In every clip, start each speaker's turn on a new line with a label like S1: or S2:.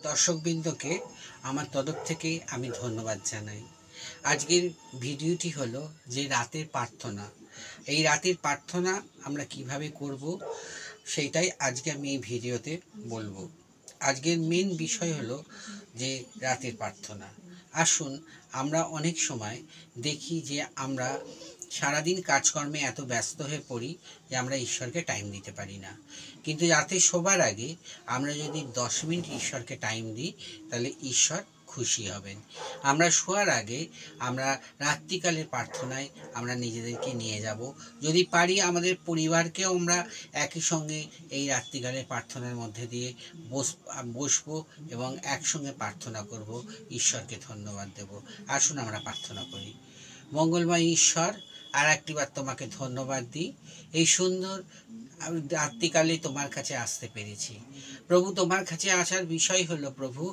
S1: দর্শকবৃন্দকে আমার তরফ থেকে আমি ধন্যবাদ জানাই। আজকের ভিডিওটি হলো যে রাতের প্রার্থনা। এই রাতের প্রার্থনা আমরা কিভাবে করব সেইটাই আজকে আমি এই ভিডিওতে বলবো। আজকের মেন বিষয় হলো যে রাতের প্রার্থনা। আসুন, আমরা অনেক সময় দেখি যে আমরা সারাদিন কাজকর্মে এত ব্যস্ত হয়ে পড়ি যে আমরা ঈশ্বরকে টাইম দিতে পারি না। কিন্তু রাতে শোবার আগে আমরা যদি 10 মিনিট ঈশ্বরকে টাইম দিই তাহলে ঈশ্বর খুশি হবেন। আমরা শোয়ার আগে আমরা রাত্রিকালের প্রার্থনায় আমরা নিজেদেরকে নিয়ে যাব। যদি পারি আমাদের পরিবারকেও আমরা একই সঙ্গে এই রাত্রিকালের প্রার্থনার মধ্যে দিয়ে বসবো এবং একসঙ্গে প্রার্থনা করব, ঈশ্বরকে ধন্যবাদ দেব। আসুন আমরা প্রার্থনা করি। মঙ্গলময় ঈশ্বর, আর একটিবার তোমাকে ধন্যবাদ দিই। এই সুন্দর রাত্রিকালে তোমার কাছে আসতে পেরেছি প্রভু। তোমার কাছে আসার বিষয় হলো প্রভু,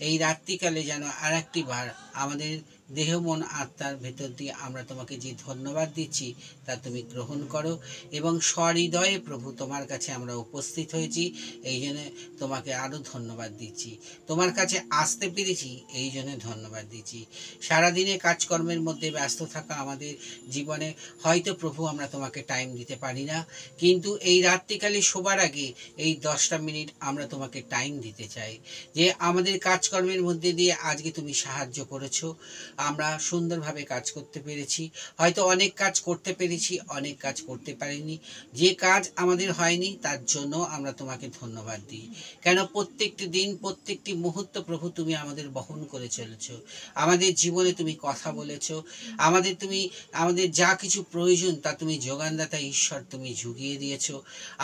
S1: এই রাত্রিকালে যেন আর একটিবার আমাদের দেহ মন আত্মার ভেতর দিয়ে আমরা তোমাকে যে ধন্যবাদ দিচ্ছি তা তুমি গ্রহণ করো এবং সহৃদয়ে প্রভু তোমার কাছে আমরা উপস্থিত হয়েছি, এই জন্য তোমাকে আরও ধন্যবাদ দিচ্ছি। তোমার কাছে আসতে পেরেছি এই জন্য ধন্যবাদ দিচ্ছি। সারাদিনে কাজকর্মের মধ্যে ব্যস্ত থাকা আমাদের জীবনে হয়তো প্রভু আমরা তোমাকে টাইম দিতে পারি না, কিন্তু এই রাত্রিকালে শোবার আগে এই 10টা মিনিট আমরা তোমাকে টাইম দিতে চাই যে আমাদের কাজকর্মের মধ্যে দিয়ে আজকে তুমি সাহায্য করেছো, আমরা সুন্দরভাবে কাজ করতে পেরেছি। হয়তো অনেক কাজ করতে পেরেছি, অনেক কাজ করতে পারিনি। যে কাজ আমাদের হয়নি তার জন্য আমরা তোমাকে ধন্যবাদ দিই। কেন প্রত্যেকটি দিন প্রত্যেকটি মুহূর্ত প্রভু তুমি আমাদের বহন করে চলেছো। আমাদের জীবনে তুমি কথা বলেছো, আমাদের যা কিছু প্রয়োজন তা তুমি যোগানদাতা ঈশ্বর তুমি জুগিয়ে দিয়েছো।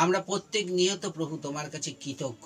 S1: আমরা প্রত্যেক নিয়ত প্রভু তোমার কাছে কৃতজ্ঞ।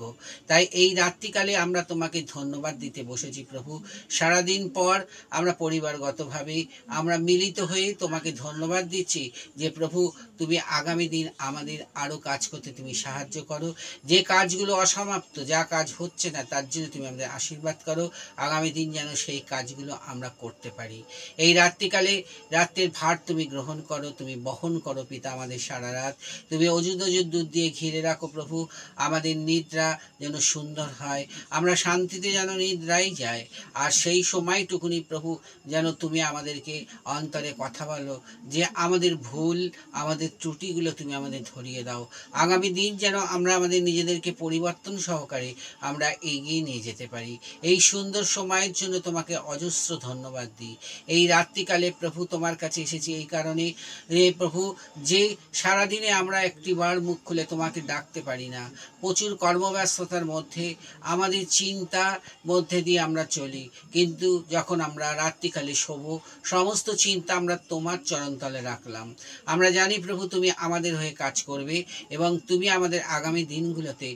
S1: তাই এই রাত্রিকালে আমরা তোমাকে ধন্যবাদ দিতে বসেছি প্রভু। সারাদিন পর আমরা পরিবারগতভাবে আমরা মিলিত হয়ে তোমাকে ধন্যবাদ দিচ্ছি যে প্রভু তুমি আগামী দিন আমাদের আরও কাজ করতে তুমি সাহায্য করো। যে কাজগুলো অসমাপ্ত, যা কাজ হচ্ছে না তার জন্য তুমি আমাদের আশীর্বাদ করো। আগামী দিন যেন সেই কাজগুলো আমরা করতে পারি। এই রাত্রিকালে রাত্রের ভার তুমি গ্রহণ করো, তুমি বহন করো পিতা আমাদের সারা রাত। তুমি অযুত দুধ দিয়ে ঘিরে রাখো প্রভু। আমাদের নিদ্রা যেন সুন্দর হয়, আমরা শান্তিতে যেন নিদ্রাই যায়। আর সেই সময়টুকুনি প্রভু যেন তুমি আমাদেরকে অন্তরে কথা বলো যে আমাদের ভুল আমাদের ত্রুটিগুলো তুমি আমাদের ধরিয়ে দাও। আগামী দিন যেন আমরা আমাদের নিজেদেরকে পরিবর্তন সহকারে আমরা এগিয়ে নিয়ে যেতে পারি। এই সুন্দর সময়ের জন্য তোমাকে অজস্র ধন্যবাদ দিই। এই রাত্রিকালে প্রভু তোমার কাছে এসেছি এই কারণে প্রভু যে সারাদিনে আমরা একটিবার মুখ খুলে তোমাকে ডাকতে পারি না। প্রচুর কর্মব্যস্ততার মধ্যে আমাদের চিন্তার মধ্যে দিয়ে আমরা চলি, কিন্তু যখন আমরা রাত্রিকালে শোবো সমস্ত চিন্তা আমরা তোমার চরণতলে রাখলাম। আমরা জানি প্রভু তুমি আমাদের হয়ে কাজ করবে এবং তুমি আমাদের আগামী দিনগুলোতে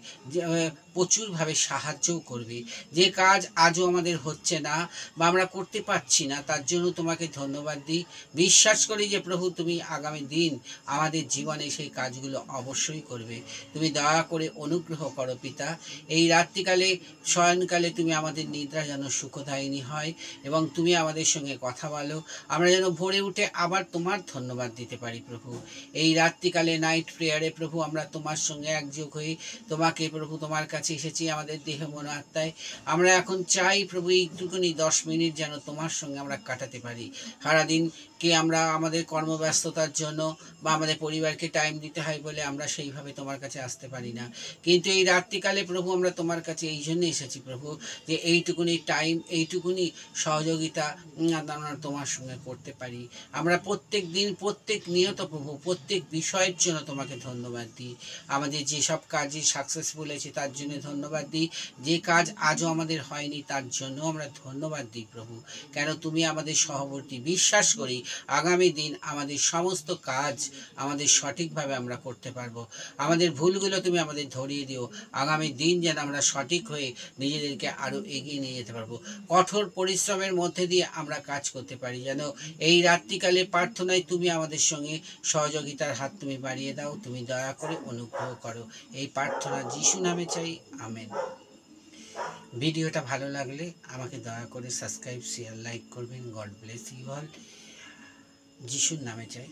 S1: প্রচুরভাবে সাহায্যও করবে। যে কাজ আজও আমাদের হচ্ছে না বা আমরা করতে পারছি না তার জন্য তোমাকে ধন্যবাদ দিই। বিশ্বাস করি যে প্রভু তুমি আগামী দিন আমাদের জীবনে সেই কাজগুলো অবশ্যই করবে। তুমি দয়া করে অনুগ্রহ করো পিতা। এই রাত্রিকালে শয়নকালে তুমি আমাদের নিদ্রা যেন সুখদায়িনী হয় এবং তুমি আমাদের সঙ্গে কথা বলো। আমরা যেন ভোরে উঠে আবার তোমার ধন্যবাদ দিতে পারি প্রভু। এই রাত্রিকালে নাইট প্রেয়ারে প্রভু আমরা তোমার সঙ্গে একযোগ হয়ে তোমাকে প্রভু তোমার কাছে এসেছি আমাদের দেহ মন আত্মায়। আমরা এখন চাই প্রভু এইটুকুনি 10 মিনিট যেন তোমার সঙ্গে আমরা কাটাতে পারি। সারাদিনকে আমরা আমাদের কর্মব্যস্ততার জন্য বা আমাদের পরিবারকে টাইম দিতে হয় বলে আমরা সেইভাবে তোমার কাছে আসতে পারি না, কিন্তু এই রাত্রিকালে প্রভু আমরা তোমার কাছে এই জন্য এসেছি প্রভু যে এইটুকুনি টাইম এইটুকুনি সহযোগিতা আমরা তোমার সঙ্গে করতে পারি। আমরা প্রত্যেক দিন প্রত্যেক নিয়ত প্রভু প্রত্যেক বিষয়ের জন্য তোমাকে ধন্যবাদ দিই। আমাদের যেসব কাজে সাকসেসফুল হয়েছে তার জন্য ধন্যবাদ দিই। যে কাজ আজও আমাদের হয়নি তার জন্য আমরা ধন্যবাদ দিই প্রভু। কেন তুমি আমাদের সহবর্তী। বিশ্বাস করি আগামী দিন আমাদের সমস্ত কাজ আমাদের সঠিকভাবে আমরা করতে পারবো। আমাদের ভুলগুলো তুমি আমাদের ধরিয়ে দিও। আগামী দিন যেন আমরা সঠিক হয়ে নিজেদেরকে আরও এগিয়ে নিয়ে যেতে পারবো। কঠোর পরিশ্রমের মধ্যে দিয়ে আমরা কাজ করতে পারি। যেন এই রাত্রিকালে প্রার্থনায় তুমি আমাদের সঙ্গে সহযোগিতার হাত তুমি বাড়িয়ে দাও। তুমি দয়া করে অনুগ্রহ করো। এই প্রার্থনা যিশু নামে চাই, আমেন। ভিডিওটা ভালো লাগলে আমাকে দয়া করে সাবস্ক্রাইব শেয়ার লাইক করবেন। God bless you all. যিশুর নামে চাই।